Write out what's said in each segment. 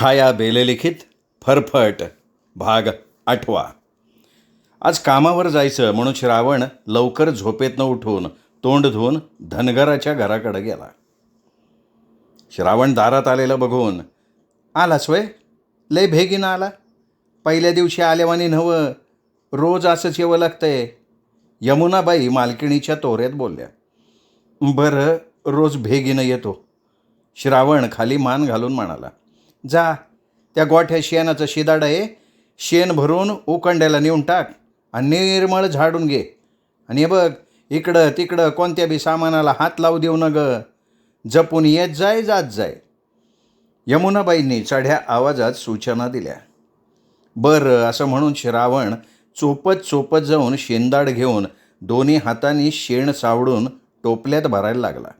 छाया बेलेलिखित फरफट भाग 8. आज कामावर जायचं म्हणून श्रावण लवकर झोपेतनं उठून तोंड धुवून धनगराच्या घराकडे गेला. श्रावण दारात आलेलं बघून, आलास वय? लय भेगीनं आला. पहिल्या दिवशी आल्यावानी नव्हं, रोज असंच येवं लागतंय. यमुनाबाई मालकिणीच्या तोऱ्यात बोलल्या. बरं, रोज भेगीनं येतो. श्रावण खाली मान घालून म्हणाला. जा, त्या गोठ्या शेणाचं शिदाड आहे, शेण भरून उकंड्याला नेऊन टाक आणि निर्मळ झाडून घे. आणि हे बघ, इकडं तिकडं कोणत्या बी सामानाला हात लावू देऊ न ग. जपून येत जाय, जात जाय. यमुनाबाईंनी चढ्या आवाजात सूचना दिल्या. बरं असं म्हणून श्रावण चोपत जाऊन शेंदाड घेऊन दोन्ही हातांनी शेण सावडून टोपल्यात भरायला लागला.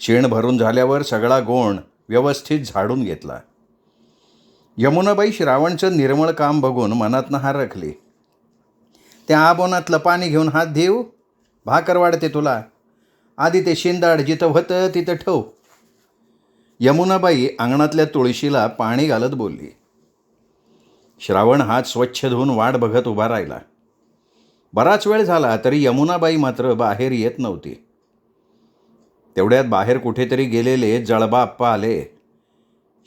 शेण भरून झाल्यावर सगळा गोण व्यवस्थित झाडून घेतला. यमुनाबाई श्रावणचं निर्मळ काम बघून मनातनं हरखली. त्या आबोनातलं पाणी घेऊन हात देऊ, भाकर वाढते तुला. आधी ते शेंदाड जिथं होतं तिथं ठेव. यमुनाबाई अंगणातल्या तुळशीला पाणी घालत बोलली. श्रावण हात स्वच्छ धुवून वाट बघत उभा राहिला. बराच वेळ झाला तरी यमुनाबाई मात्र बाहेर येत नव्हती. तेवढ्यात बाहेर कुठेतरी गेलेले जळबा आप्पा आले.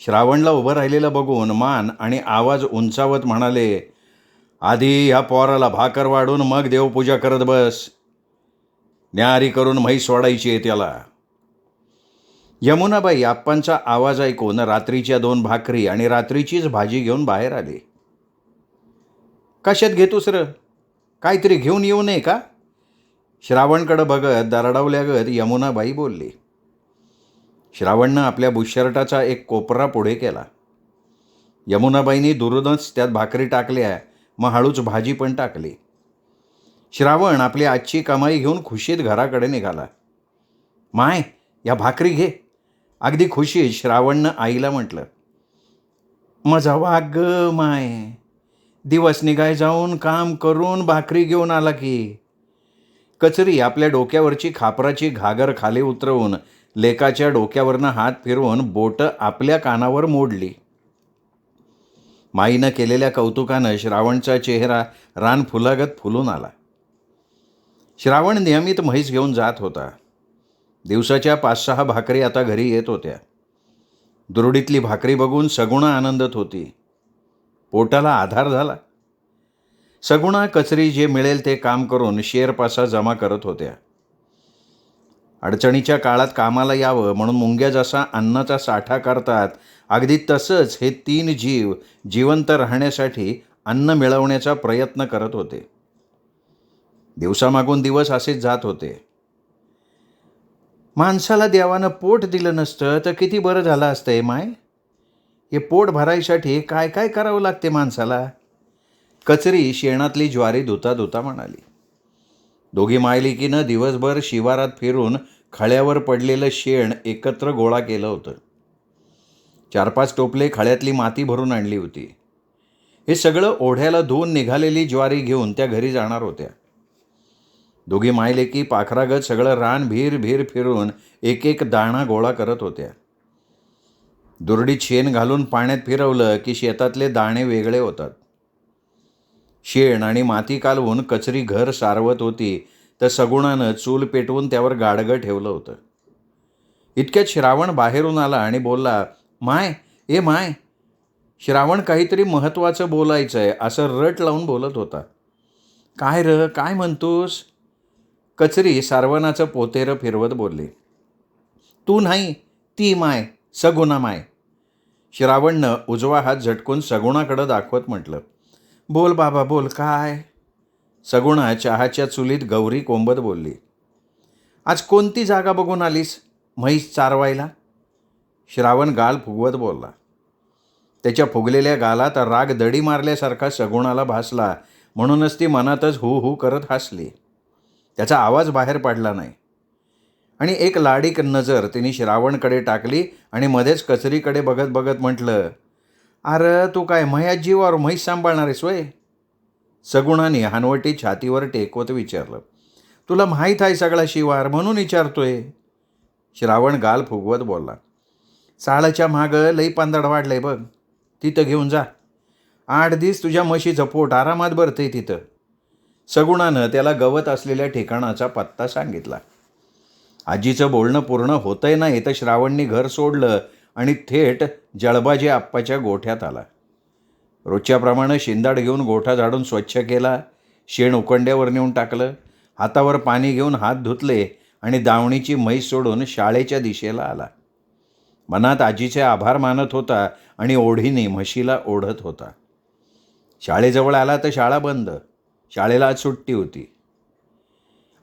श्रावणला उभं राहिलेलं बघून मान आणि आवाज उंचावत म्हणाले, आधी ह्या पोराला भाकर वाढून मग देवपूजा करत बस. न्यारी करून म्हैस सोडायची आहे त्याला. यमुनाबाई आप्पांचा आवाज ऐकून रात्रीच्या 2 भाकरी आणि रात्रीचीच भाजी घेऊन बाहेर आली. कशात घेतोस र? काहीतरी घेऊन येऊ नये का? श्रावणकडं बघत दरडावल्यागत यमुनाबाई बोलली. श्रावणनं आपल्या बुशर्टाचा एक कोपरा पुढे केला. यमुनाबाईंनी दुरूनच त्यात भाकरी टाकल्या, मग हळूच भाजी पण टाकली. श्रावण आपली आजची कमाई घेऊन खुशीत घराकडे निघाला. माय, या भाकरी घे. अगदी खुशीत श्रावणनं आईला म्हटलं. मजा वाग ग माय, दिवस निघाय जाऊन काम करून भाकरी घेऊन आला की. कचरी आपल्या डोक्यावरची खापराची घागर खाली उतरवून लेकाच्या डोक्यावरनं हात फिरवून बोटं आपल्या कानावर मोडली. माईनं केलेल्या कौतुकानं श्रावणचा चेहरा रान फुलागत फुलून आला. श्रावण नियमित म्हैस घेऊन जात होता. दिवसाच्या 5-6 भाकरी आता घरी येत होत्या. दुरडीतली भाकरी बघून सगुणा आनंदत होती. पोटाला आधार झाला. सगुणा कचरी जे मिळेल ते काम करून शेरपासा जमा करत होत्या. अडचणीच्या काळात कामाला यावं म्हणून मुंग्या जसा अन्नाचा साठा करतात, अगदी तसंच हे 3 जीव जिवंत राहण्यासाठी अन्न मिळवण्याचा प्रयत्न करत होते. दिवसामागून दिवस असेच जात होते. माणसाला देवानं पोट दिलं नसतं तर किती बरं झालं असतंय माय. हे पोट भरायसाठी काय काय करावं लागते माणसाला. कचरी शेणातली ज्वारी धुता धुता म्हणाली. दोघी मायलेकीनं दिवसभर शिवारात फिरून खळ्यावर पडलेलं शेण एकत्र गोळा केलं होतं. 4-5 टोपले खळ्यातली माती भरून आणली होती. हे सगळं ओढ्याला धुवून निघालेली ज्वारी घेऊन त्या घरी जाणार होत्या. दोघी मायलेकी पाखरागत सगळं रान भीर फिरून एक दाणा गोळा करत होत्या. दुरडीत शेण घालून पाण्यात फिरवलं की शेतातले दाणे वेगळे होतात. शेण आणि माती कालवून कचरी घर सारवत होती तर सगुणानं चूल पेटवून त्यावर गाडगं ठेवलं होतं. इतक्यात श्रावण बाहेरून आला आणि बोलला, माय, ए माय. श्रावण काहीतरी महत्त्वाचं बोलायचं आहे असं रट लावून बोलत होता. काय र, काय म्हणतोस? कचरी सारवणाचं पोतेरं फिरवत बोलली. तू नाही, ती माय, सगुणा माय. श्रावणनं उजवा हात झटकून सगुणाकडं दाखवत म्हटलं. बोल बाबा बोल, काय? सगुणा चहाच्या चुलीत गौरी कोंबत बोलली. आज कोणती जागा बघून आलीस म्हैस चारवायला? श्रावण गाल फुगवत बोलला. त्याच्या फुगलेल्या गालात राग दडी मारल्यासारखा सगुणाला भासला, म्हणूनच ती मनातच हू करत हसली. त्याचा आवाज बाहेर पडला नाही. आणि एक लाडीक नजर तिने श्रावणकडे टाकली आणि मध्येच कचरीकडे बघत बघत म्हटलं, अरे तू काय मह्या जीवावर म्हैस सांभाळणार आहेस वय? सगुणाने हनवटी छातीवर टेकवत विचारलं. तुला माहीत आहे सगळा शिवार म्हणून विचारतोय. श्रावण गाल फुगवत बोलला. चाळच्या मागं लई पांदड वाढलंय बघ, तिथं घेऊन जा. 8 दिवस तुझ्या म्हशीचं पोट आरामात भरतंय तिथं. सगुणानं त्याला गवत असलेल्या ठिकाणाचा पत्ता सांगितला. आजीचं बोलणं पूर्ण होतंय नाही तर श्रावणनी घर सोडलं आणि थेट जळबाजी आप्पाच्या गोठ्यात आला. रोजच्याप्रमाणे शिंदाड घेऊन गोठा झाडून स्वच्छ केला, शेण उकंड्यावर नेऊन टाकलं, हातावर पाणी घेऊन हात धुतले आणि दावणीची म्हैस सोडून शाळेच्या दिशेला आला. मनात आजीचे आभार मानत होता आणि ओढीने म्हशीला ओढत होता. शाळेजवळ आला तर शाळा बंद. शाळेला आज सुट्टी होती.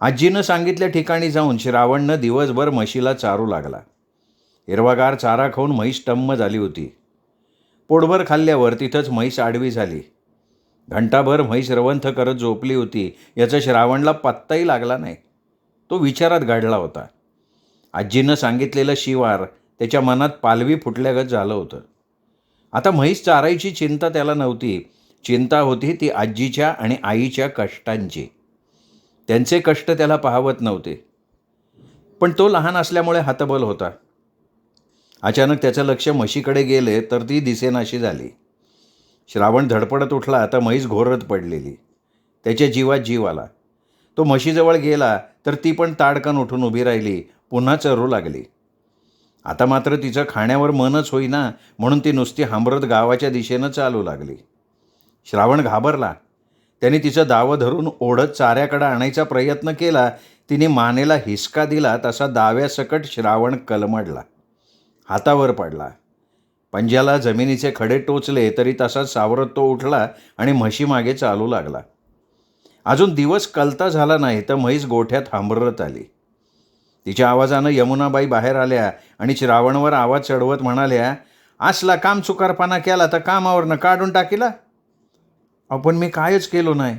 आजीनं सांगितल्या ठिकाणी जाऊन श्रावणनं दिवसभर म्हशीला चारू लागला. हिरवागार चारा खाऊन म्हैस टम्म झाली होती. पोटभर खाल्ल्यावर तिथंच म्हैस आडवी झाली. घंटाभर म्हैस रवंथ करत झोपली होती. याचा श्रावणला पत्ताही लागला नाही. तो विचारात गाडला होता. आजीनं सांगितलेलं शिवार त्याच्या मनात पालवी फुटल्यागत झालं होतं. आता म्हैस चारायची चिंता त्याला नव्हती. चिंता होती ती आजीच्या आणि आईच्या कष्टांची. त्यांचे कष्ट त्याला पाहवत नव्हते. पण तो लहान असल्यामुळे हतबल होता. अचानक त्याचं लक्ष म्हशीकडे गेले तर ती दिसेनाशी झाली. श्रावण धडपडत उठला तर म्हैस घोरत पडलेली. त्याच्या जीवात जीव आला. तो म्हशीजवळ गेला तर ती पण ताडकन उठून उभी राहिली, पुन्हा चरू लागली. आता मात्र तिचं खाण्यावर मनच होईना म्हणून ती नुसती हांबरत गावाच्या दिशेनं चालू लागली. श्रावण घाबरला. त्याने तिचं दावं धरून ओढत चाऱ्याकडे आणायचा प्रयत्न केला. तिने मानेला हिसका दिला तसा दाव्यासकट श्रावण कलमडला, हातावर पडला. पंजाला जमिनीचे खडे टोचले तरी तसाच सावरत तो उठला आणि म्हशीमागे चालू लागला. अजून दिवस कलता झाला नाही तर म्हैस गोठ्यात हांबरत आली. तिच्या आवाजानं यमुनाबाई बाहेर आल्या आणि श्रावणवर आवाज चढवत म्हणाल्या, असला काम चुकारपणा केला तर कामावरनं काढून टाकीला. आपण मी कायच केलो नाही.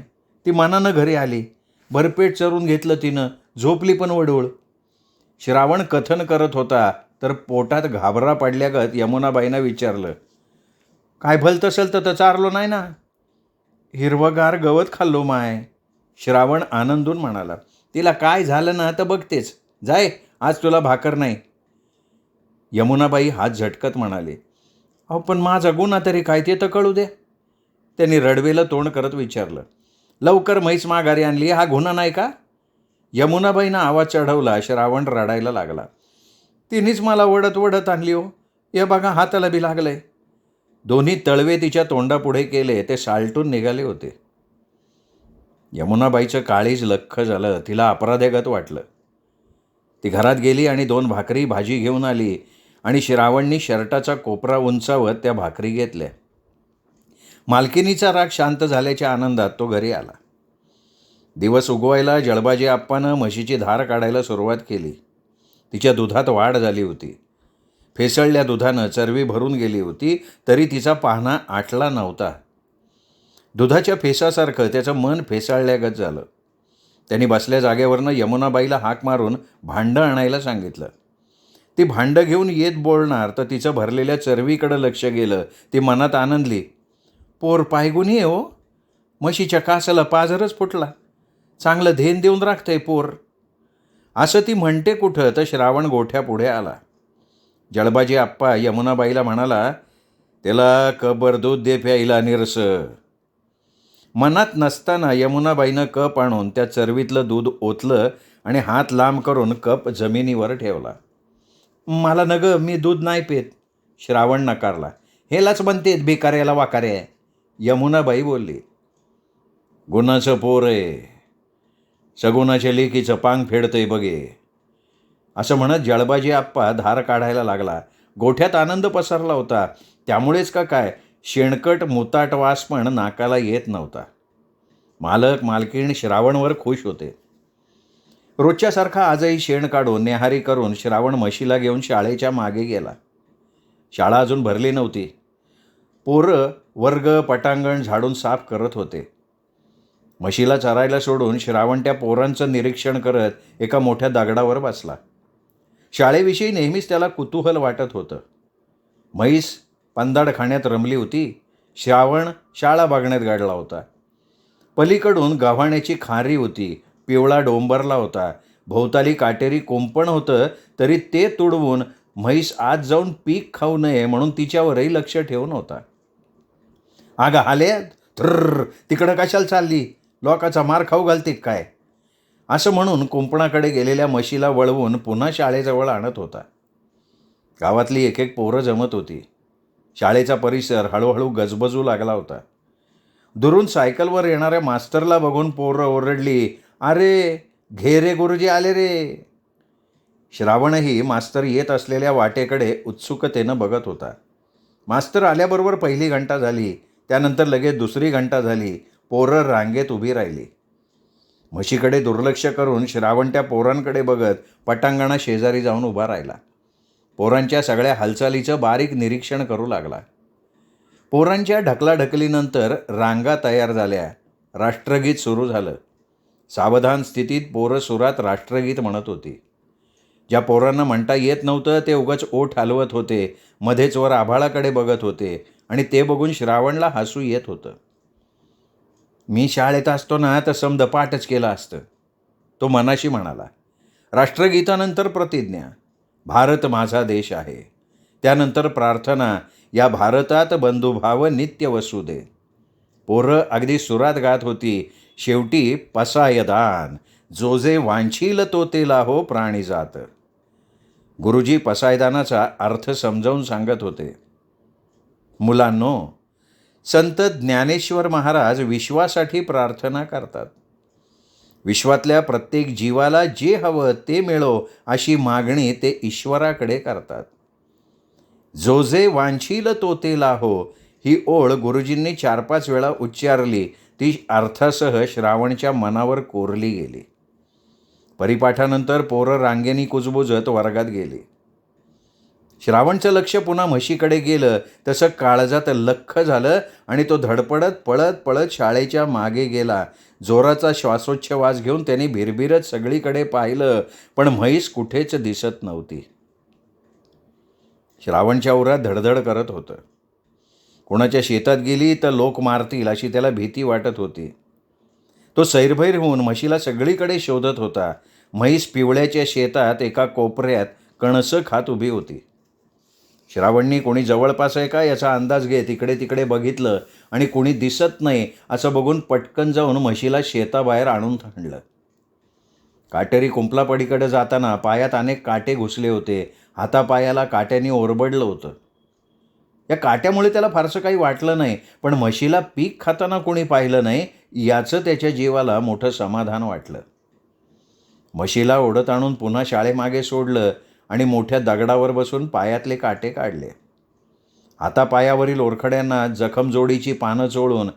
ती मनानं घरी आली, भरपेट चरून घेतलं तिनं, झोपली पण वडूळ. श्रावण कथन करत होता तर पोटात घाबरा पडल्यागत यमुनाबाईनं विचारलं, काय भलतं असेल तर चारलो नाही ना? हिरवगार गवत खाल्लो माय, श्रावण आनंदून म्हणाला. तिला काय झालं ना तर बघतेच, जाय आज तुला भाकर नाही. यमुनाबाई हात झटकत म्हणाले, अहो पण माझा गुन्हा तरी काय ते तर कळू दे. त्यांनी रडवेलं तोंड करत विचारलं, लवकर म्हैस माघारी आणली, हा गुन्हा नाही का? यमुनाबाईनं आवाज चढवला. श्रावण रडायला लागला. तिनेच मला वडत वडत आणली हो, हे बघा हाताला बी लागलंय. दोन्ही तळवे तिच्या तोंडापुढे केले. ते सालटून निघाले होते. यमुनाबाईचं काळीज लख्ख झालं. तिला अपराधेगत वाटलं. ती घरात गेली आणि 2 भाकरी भाजी घेऊन आली आणि श्रावणनी शर्टाचा कोपरा उंचावत त्या भाकरी घेतल्या. मालकिनीचा राग शांत झाल्याच्या आनंदात तो घरी आला. दिवस उगवायला जळबाजी आप्पानं म्हशीची धार काढायला सुरुवात केली. तिच्या दुधात वाढ झाली होती. फेसळल्या दुधानं चरबी भरून गेली होती तरी तिचा पाहणा आटला नव्हता. दुधाच्या फेसासारखं त्याचं मन फेसाळल्यागत झालं. त्यांनी बसल्या जागेवरनं यमुनाबाईला हाक मारून भांडं आणायला सांगितलं. ती भांडं घेऊन येत बोलणार तर तिचं भरलेल्या चरबीकडं लक्ष गेलं. ती मनात आनंदली. पोर पायगुणी आहे हो, म्हशीच्या कासाला पाझरच फुटला, चांगलं धेन देऊन राखतंय पोर. असं ती म्हणते कुठं तर श्रावण गोठ्यापुढे आला. जळबाजी आप्पा यमुनाबाईला म्हणाला, त्याला कबर दूध दे प्यायला निरस. मनात नसताना यमुनाबाईनं कप आणून त्या चरबीतलं दूध ओतलं आणि हात लांब करून कप जमिनीवर ठेवला. मला नग, मी दूध नाही पेत, श्रावण नकारला. हेलाच म्हणतेत भिकाऱ्याला वाकाऱ्या, यमुनाबाई बोलली. गुणाचं पोर आहे, सगुणाच्या लेकीचं पांग फेडतंय बघे. असं म्हणत जळबाजी आप्पा धार काढायला लागला. गोठ्यात आनंद पसरला होता. त्यामुळेच का काय शेणकट मुताट वास पण नाकाला येत नव्हता. मालक मालकीण श्रावणवर खुश होते. रोजच्यासारखा आजही शेण काढून नेहारी करून श्रावण म्हशीला घेऊन शाळेच्या मागे गेला. शाळा अजून भरली नव्हती. पोरं वर्ग पटांगण झाडून साफ करत होते. म्हशीला चरायला सोडून श्रावण त्या पोरांचं निरीक्षण करत एका मोठ्या दगडावर बसला. शाळेविषयी नेहमीच त्याला कुतूहल वाटत होतं. म्हैस पंदाड खाण्यात रमली होती. श्रावण शाळा बघण्यात गाडला होता. पलीकडून गव्हाण्याची खारी होती. पिवळा डोंबरला होता. भोवताली काटेरी कुंपण होतं तरी ते तुडवून म्हैस आत जाऊन पीक खाऊ नये म्हणून तिच्यावरही लक्ष ठेवून होता. अगं हाल्या, थर्र, तिकडं कशाला चालली? लोकाचा मार खाऊ घालते काय? असं म्हणून कुंपणाकडे गेलेल्या म्हशीला वळवून पुन्हा शाळेजवळ आणत होता. गावातली एक एक पोरं जमत होती. शाळेचा परिसर हळूहळू गजबजू लागला होता. दुरून सायकलवर येणाऱ्या मास्तरला बघून पोरं ओरडली, अरे घे रे गुरुजी आले रे. श्रावणही मास्तर येत असलेल्या वाटेकडे उत्सुकतेनं बघत होता. मास्तर आल्याबरोबर पहिली घंटा झाली, त्यानंतर लगेच दुसरी घंटा झाली. पोरं रांगेत उभी राहिली. म्हशीकडे दुर्लक्ष करून श्रावण त्या पोरांकडे बघत पटांगणा शेजारी जाऊन उभा राहिला. पोरांच्या सगळ्या हालचालीचं बारीक निरीक्षण करू लागला. पोरांच्या ढकलाढकलीनंतर रांगा तयार झाल्या. राष्ट्रगीत सुरू झालं. सावधान स्थितीत पोरं सुरात राष्ट्रगीत म्हणत होती. ज्या पोरांना म्हणता येत नव्हतं ते उगाच ओठ हलवत होते, मध्येच वर आभाळाकडे बघत होते आणि ते बघून श्रावणला हसू येत होतं. मी शाळेत असतो ना तर समद पाठच केलं असतं, तो मनाशी म्हणाला. राष्ट्रगीतानंतर प्रतिज्ञा, भारत माझा देश आहे. त्यानंतर प्रार्थना, या भारतात बंधुभाव नित्य वसू दे. पोरं अगदी सुरात गात होती. शेवटी पसायदान, जो जे वांछील तो ते लाहो प्राणी जात. गुरुजी पसायदानाचा अर्थ समजावून सांगत होते. मुलांनो, संत ज्ञानेश्वर महाराज विश्वासाठी प्रार्थना करतात. विश्वातल्या प्रत्येक जीवाला जे हवं ते मिळो अशी मागणी ते ईश्वराकडे करतात. जो जे वांछील तो ते लाहो ही ओळ गुरुजींनी 4-5 वेळा उच्चारली. ती अर्थासह श्रावणच्या मनावर कोरली गेली. परिपाठानंतर पोरं रांगेनी कुजबुजत वर्गात गेली. श्रावणचं लक्ष पुन्हा म्हशीकडे गेलं. तसं काळजात लख्ख झालं आणि तो धडपडत पळत पळत शाळेच्या मागे गेला. जोराचा श्वासोच्छवास घेऊन त्याने भिरभिरत सगळीकडे पाहिलं, पण म्हैस कुठेच दिसत नव्हती. श्रावणच्या उरात धडधड करत होतं. कोणाच्या शेतात गेली तर लोक मारतील अशी त्याला भीती वाटत होती. तो सैरभैर होऊन म्हशीला सगळीकडे शोधत होता. म्हैस पिवळ्याच्या शेतात एका कोपऱ्यात कणसं खात उभी होती. श्रावणनी कोणी जवळपास आहे का याचा अंदाज घेत इकडे तिकडे बघितलं आणि कोणी दिसत नाही असं बघून पटकन जाऊन म्हशीला शेताबाहेर आणून थांबलं. काटेरी कुंपलापडीकडे जाताना पायात अनेक काटे घुसले होते. हातापायाला काट्यांनी ओरबडलं होतं. या काट्यामुळे त्याला फारसं काही वाटलं नाही, पण म्हशीला पीक खाताना कोणी पाहिलं नाही याचं त्याच्या जीवाला मोठं समाधान वाटलं. म्हशीला ओढत आणून पुन्हा शाळेमागे सोडलं आणि मोठ्या दगडावर बसून पायातले काटे काढले. हातापायावरील ओरखड्यांना जखमजोडीची पानं चोळून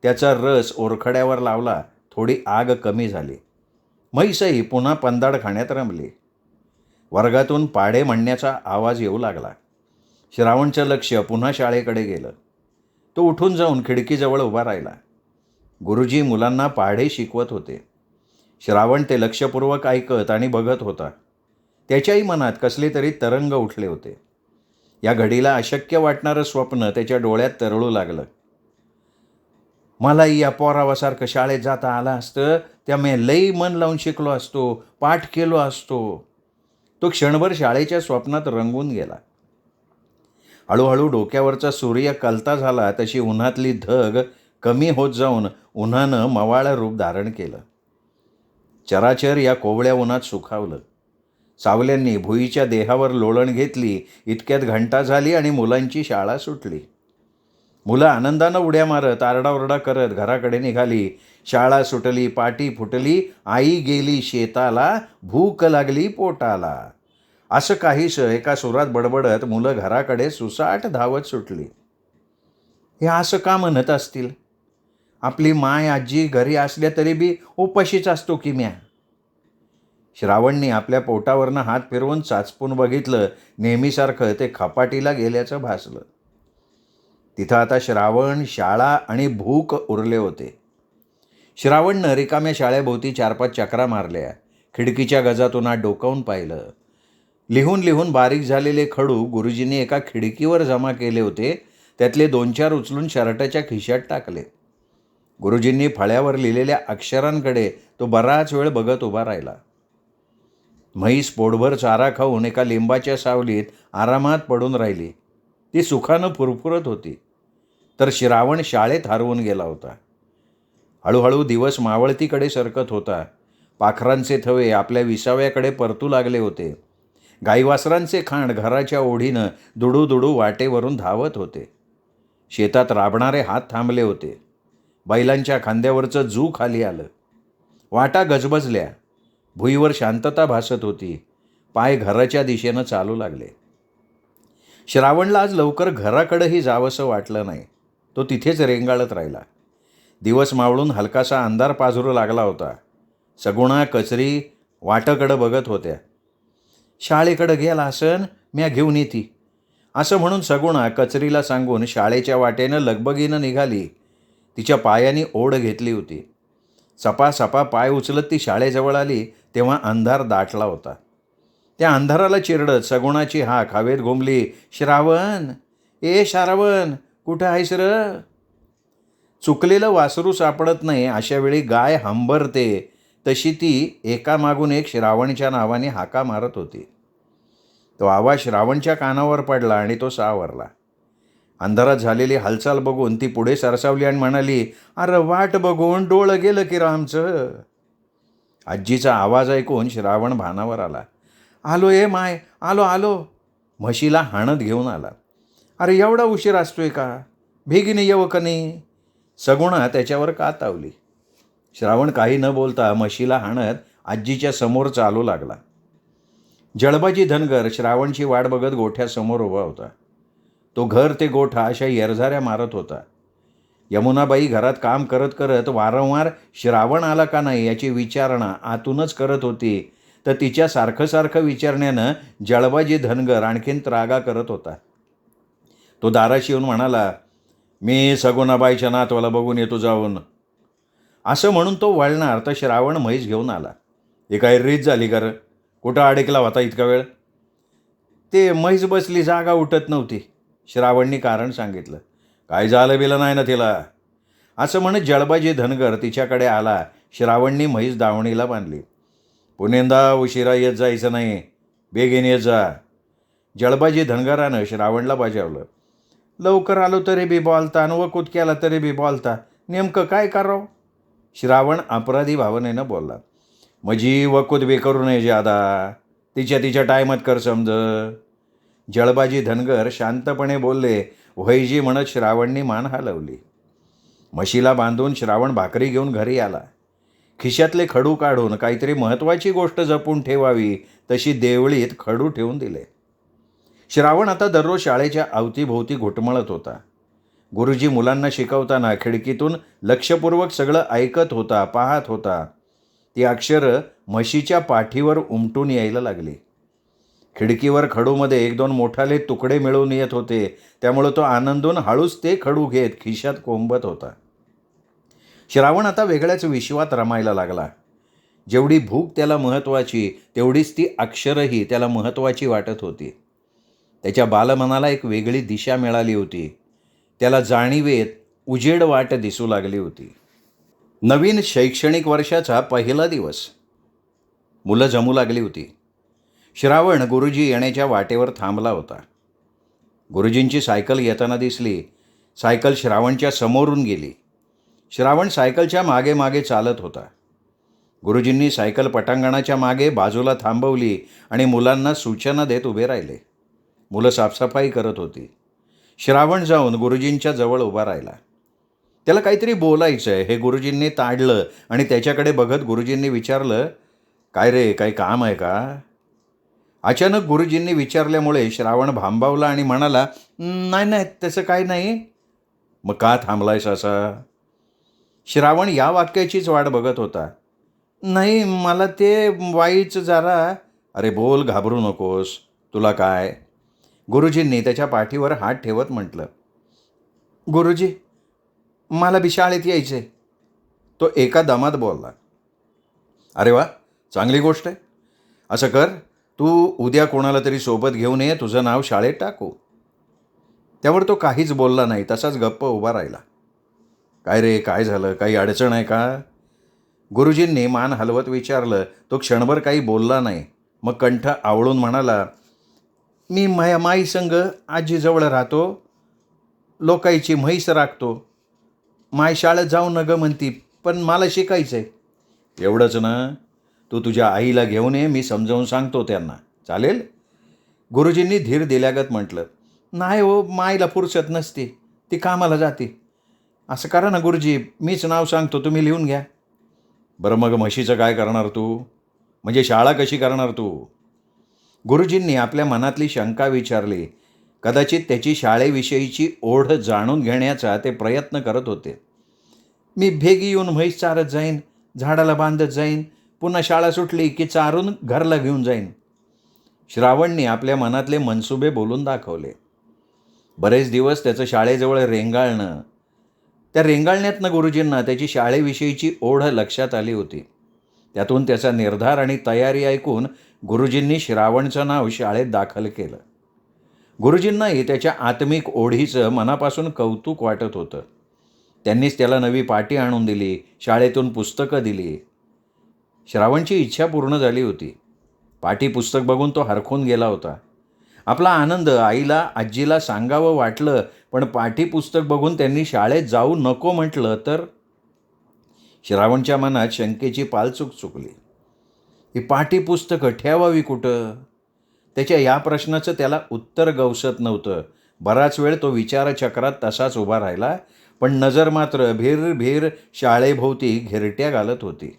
त्याचा रस ओरखड्यावर लावला. थोडी आग कमी झाली. म्हैसही पुन्हा पंदाड खाण्यात रमली. वर्गातून पाढे म्हणण्याचा आवाज येऊ लागला. श्रावणचं लक्ष पुन्हा शाळेकडे गेलं. तो उठून जाऊन खिडकीजवळ उभा राहिला. गुरुजी मुलांना पाढे शिकवत होते. श्रावण ते लक्षपूर्वक ऐकत आणि बघत होता. त्याच्याही मनात कसले तरी तरंग उठले होते. या घडीला अशक्य वाटणारं स्वप्न त्याच्या डोळ्यात तरळू लागलं. मलाही या पोरावासारखं शाळेत जाता आलं असतं, त्यामुळे लई मन लावून शिकलो असतो, पाठ केलो असतो. तो क्षणभर शाळेच्या स्वप्नात रंगून गेला. हळूहळू डोक्यावरचा सूर्य कलता झाला तशी उन्हातली धग कमी होत जाऊन उन्हानं मवाळ रूप धारण केलं. चराचर या कोवळ्या उन्हात सुखावलं. सावल्यांनी भुईच्या देहावर लोळण घेतली. इतक्यात घंटा झाली आणि मुलांची शाळा सुटली. मुलं आनंदानं उड्या मारत आरडाओरडा करत घराकडे निघाली. शाळा सुटली, पाटी फुटली, आई गेली शेताला, भूक लागली पोटाला. असं काहीसं एका सुरात बडबडत मुलं घराकडे सुसाट धावत सुटली. हे असं का म्हणत असतील? आपली माय आजी घरी असल्या तरी बी उपाशीच असतो की म्या. श्रावणनी आपल्या पोटावरनं हात फिरवून चाचपून बघितलं. नेहमीसारखं ते खपाटीला गेल्याचं भासलं. तिथं आता श्रावण, शाळा आणि भूक उरले होते. श्रावणनं रिकाम्या शाळेभोवती 4-5 चक्रा मारल्या. खिडकीच्या गजातून आत डोकावून पाहिलं. लिहून लिहून बारीक झालेले खडू गुरुजींनी एका खिडकीवर जमा केले होते. त्यातले 2-4 उचलून शर्टाच्या खिशात टाकले. गुरुजींनी फळ्यावर लिहिलेल्या अक्षरांकडे तो बराच वेळ बघत उभा राहिला. म्हैस पोटभर चारा खाऊन एका लिंबाच्या सावलीत आरामात पडून राहिली. ती सुखानं फुरफुरत होती. तर श्रावण शाळेत हरवून गेला होता. हळूहळू दिवस मावळतीकडे सरकत होता. पाखरांचे थवे आपल्या विसाव्याकडे परतू लागले होते. गाईवासरांचे खांड घराच्या ओढीनं दुडू दुडू वाटेवरून धावत होते. शेतात राबणारे हात थांबले होते. बैलांच्या खांद्यावरचं जू खाली आलं. वाटा गजबजल्या. भुईवर शांतता भासत होती. पाय घराच्या दिशेनं चालू लागले. श्रावणला आज लवकर घराकडेही जावंसं वाटलं नाही. तो तिथेच रेंगाळत राहिला. दिवस मावळून हलकासा अंधार पाझरू लागला होता. सगुणा कचरी वाटाकडं बघत होत्या. शाळेकडं गेला असन, म्या घेऊन येती, असं म्हणून सगुणा कचरीला सांगून शाळेच्या वाटेनं लगबगीनं निघाली. तिच्या पायानी ओढ घेतली होती. सपासपा पाय उचलत ती शाळेजवळ आली तेव्हा अंधार दाटला होता. त्या अंधाराला चिरडत सगुणाची हाक हवेत घुमली, श्रावण, ए श्रावण, कुठं आहेस र? चुकलेलं वासरू सापडत नाही अशा वेळी गाय हंबरते तशी ती एकामागून एक श्रावणच्या नावाने हाका मारत होती. तो आवाज श्रावणच्या कानावर पडला आणि तो सावरला. अंधारात झालेली हालचाल बघून ती पुढे सरसावली आणि म्हणाली, अरे वाट बघून डोळं गेलं की आमचं. आजीचा आवाज ऐकून श्रावण भानावर आला. आलो ए माय, आलो आलो. म्हशीला हाणत घेऊन आला. अरे एवढा उशीर असतोय का? भेगीने येवं का नाही? सगुणा त्याच्यावर का तावली. श्रावण काही न बोलता म्हशीला हाणत आजीच्या समोर चालू लागला. जळबाजी धनगर श्रावणची वाट बघत गोठ्यासमोर उभा होता. तो घर ते गोठा अशा येरझाऱ्या मारत होता. यमुनाबाई घरात काम करत करत वारंवार श्रावण आला का नाही याची विचारणा आतूनच करत होती. तर तिच्या सारखं सारखं विचारण्यानं जळबाजी धनगर आणखीन त्रागा करत होता. तो दाराशी येऊन म्हणाला, मी सगुणाबाईच्या नातवाला बघून येतो जाऊन. असं म्हणून तो वळणार तर श्रावण म्हैस घेऊन आला. हे काय रीत झाली कर? कुठं अडकला होता इतका वेळ? ते म्हैस बसली, जागा उठत नव्हती. श्रावणनी कारण सांगितलं. काय झालं बिलं नाही ना तिला? असं म्हणत जळबाजी धनगर तिच्याकडे आला. श्रावणनी म्हैस दावणीला बांधली. पुण्यांदा उशिरा येत जायचं नाही, बेगीन येत जा. जळबाजी धनगरानं श्रावणला बजावलं. लवकर आलो तरी बी बोलता आणि वकूत केला तरी बी बोलता, नेमकं काय करावं? श्रावण अपराधी भावनेनं बोलला. मजी वकूत बी करू नये ज्यादा, तिच्या तिच्या टायमात कर समज. जळबाजी धनगर शांतपणे बोलले. व्हयजी म्हणत श्रावणनी मान हलवली. म्हशीला बांधून श्रावण भाकरी घेऊन घरी आला. खिशातले खडू काढून काहीतरी महत्त्वाची गोष्ट जपून ठेवावी तशी देवळीत खडू ठेवून दिले. श्रावण आता दररोज शाळेच्या अवतीभोवती घुटमळत होता. गुरुजी मुलांना शिकवताना खिडकीतून लक्षपूर्वक सगळं ऐकत होता, पाहत होता. ती अक्षरं म्हशीच्या पाठीवर उमटून यायला लागली. खिडकीवर खडूमध्ये एक दोन मोठाले तुकडे मिळून येत होते. त्यामुळे तो आनंदून हळूच ते खडू घेत खिशात कोंबत होता. श्रावण आता वेगळ्याच विश्वात रमायला लागला. जेवढी भूक त्याला महत्त्वाची तेवढीच ती अक्षरही त्याला महत्त्वाची वाटत होती. त्याच्या बालमनाला एक वेगळी दिशा मिळाली होती. त्याला जाणीवेत उजेड वाट दिसू लागली होती. नवीन शैक्षणिक वर्षाचा पहिला दिवस. मुलं जमू लागली होती. श्रावण गुरुजी येण्याच्या वाटेवर थांबला होता. गुरुजींची सायकल येताना दिसली. सायकल श्रावणच्या समोरून गेली. श्रावण सायकलच्या मागे मागे चालत होता. गुरुजींनी सायकल पटांगणाच्या मागे बाजूला थांबवली आणि मुलांना सूचना देत उभे राहिले. मुलं साफसफाई करत होती. श्रावण जाऊन गुरुजींच्या जवळ उभा राहिला. त्याला काहीतरी बोलायचं आहे हे गुरुजींनी ताडलं आणि त्याच्याकडे बघत गुरुजींनी विचारलं, काय रे, काही काम आहे का? अचानक गुरुजींनी विचारल्यामुळे श्रावण भांबावला आणि म्हणाला, नाही नाही, तसं काही नाही. मग का थांबलायस असा? श्रावण या वाक्याचीच वाट बघत होता. नाही, मला ते वाईच जरा. अरे बोल, घाबरू नकोस, तुला काय? गुरुजींनी त्याच्या पाठीवर हात ठेवत म्हटलं. गुरुजी, मला बी शाळेत यायचे. तो एका दमात बोलला. अरे वा, चांगली गोष्ट आहे. असं कर, तू उद्या कोणाला तरी सोबत घेऊन ये, तुझं नाव शाळेत टाकू. त्यावर तो काहीच बोलला नाही, तसाच गप्प उभा राहिला. काय रे, काय झालं? काही अडचण आहे का? गुरुजींनी मान हलवत विचारलं. तो क्षणभर काही बोलला नाही. मग कंठ आवळून म्हणाला, मी माई संग आजीजवळ राहतो, लोकाईची म्हैस राखतो. माय शाळेत जाऊ न गं म्हणती, पण मला शिकायचं आहे. एवढंच ना, तू तुझ्या आईला घेऊन ये, मी समजावून सांगतो त्यांना, चालेल? गुरुजींनी धीर दिल्यागत म्हटलं. नाही हो, माईला फुरसत नसते, ती कामाला जाते. असं करा ना गुरुजी, मीच नाव सांगतो, तुम्ही लिहून घ्या. बरं मग म्हशीचं काय करणार तू? म्हणजे शाळा कशी करणार तू? गुरुजींनी आपल्या मनातली शंका विचारली. कदाचित त्याची शाळेविषयीची ओढ जाणून घेण्याचा ते प्रयत्न करत होते. मी भेगी येऊन म्हैस चारत जाईन, झाडाला बांधत जाईन, पुन्हा शाळा सुटली की चारून घरला घेऊन जाईन. श्रावणने आपल्या मनातले मनसुबे बोलून दाखवले. बरेच दिवस त्याचं शाळेजवळ रेंगाळणं, त्या रेंगाळण्यातनं गुरुजींना त्याची शाळेविषयीची ओढ लक्षात आली होती. त्यातून त्याचा निर्धार आणि तयारी ऐकून गुरुजींनी श्रावणचं नाव शाळेत दाखल केलं. गुरुजींनाही त्याच्या आत्मिक ओढीचं मनापासून कौतुक वाटत होतं. त्यांनीच त्याला नवी पाटी आणून दिली, शाळेतून पुस्तकं दिली. श्रावणची इच्छा पूर्ण झाली होती. पाटी पुस्तक बघून तो हरखून गेला होता. आपला आनंद आईला आजीला सांगावं वाटलं, पण पाठी पुस्तक बघून त्यांनी शाळेत जाऊ नको म्हटलं तर? श्रावणच्या मनात शंकेची पालचूक चुकली. ही पाठी पुस्तकं ठेवावी कुठं? त्याच्या या प्रश्नाचं त्याला उत्तर गवसत नव्हतं. बराच वेळ तो विचारचक्रात तसाच उभा राहिला, पण नजर मात्र भीर शाळेभोवती घिरट्या घालत होती.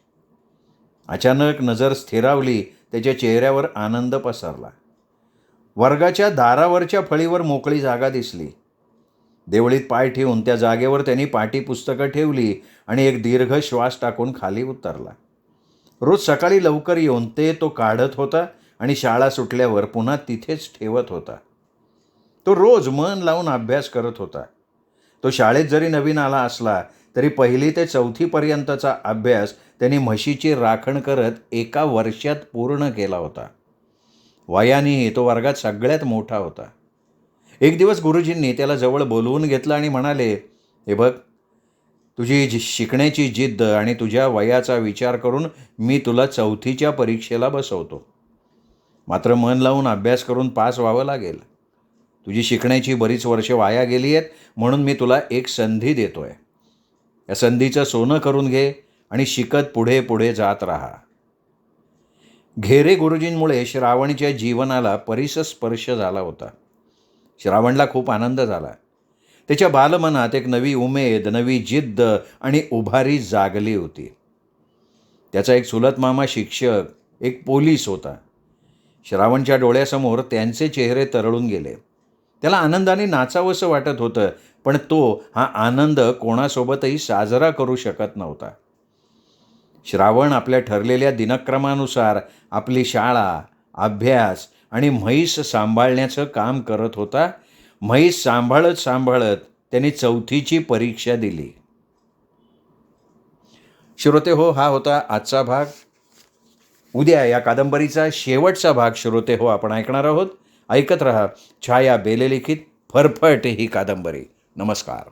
अचानक नजर स्थिरावली. त्याच्या चेहऱ्यावर आनंद पसरला. वर्गाच्या दारावरच्या फळीवर मोकळी जागा दिसली. देवळीत पाय ठेवून त्या जागेवर त्यांनी पाटी पुस्तकं ठेवली आणि एक दीर्घ श्वास टाकून खाली उतरला. रोज सकाळी लवकर येऊन तो काढत होता आणि शाळा सुटल्यावर पुन्हा तिथेच ठेवत होता. तो रोज मन लावून अभ्यास करत होता. तो शाळेत जरी नवीन आला असला तरी 1ली ते 4थीपर्यंतचा अभ्यास त्यांनी म्हशीची राखण करत एका वर्षात पूर्ण केला होता. वयानेही तो वर्गात सगळ्यात मोठा होता. एक दिवस गुरुजींनी त्याला जवळ बोलवून घेतलं आणि म्हणाले, हे बघ, तुझी शिकण्याची जिद्द आणि तुझ्या वयाचा विचार करून मी तुला 4थीच्या परीक्षेला बसवतो. मात्र मन लावून अभ्यास करून पास व्हावं लागेल. तुझी शिकण्याची बरीच वर्षे वाया गेली आहेत, म्हणून मी तुला एक संधी देतोय. या संधीचं सोनं करून घे आणि शिकत पुढे पुढे जात राहा. घेरे गुरुजींमुळे श्रावणच्या जीवनाला परिसस्पर्श झाला होता. श्रावणला खूप आनंद झाला. त्याच्या बालमनात एक नवी उमेद, नवी जिद्द आणि उभारी जागली होती. त्याचा एक चुलत मामा शिक्षक, एक पोलीस होता. श्रावणच्या डोळ्यासमोर त्यांचे चेहरे तरळून गेले. त्याला आनंदाने नाचावंसं वाटत होतं, पण तो हा आनंद कोणासोबतही साजरा करू शकत नव्हता. श्रावण आपल्या ठरलेल्या दिनक्रमानुसार आपली शाळा, अभ्यास आणि म्हैस सांभाळण्याचं काम करत होता. म्हैस सांभाळत त्यांनी 4थीची परीक्षा दिली. श्रोते हो, हा होता आजचा भाग. उद्या या कादंबरीचा शेवटचा भाग श्रोते हो आपण ऐकणार आहोत. ऐकत रहा छाया बेलेलिखित फरफट ही कादंबरी. नमस्कार.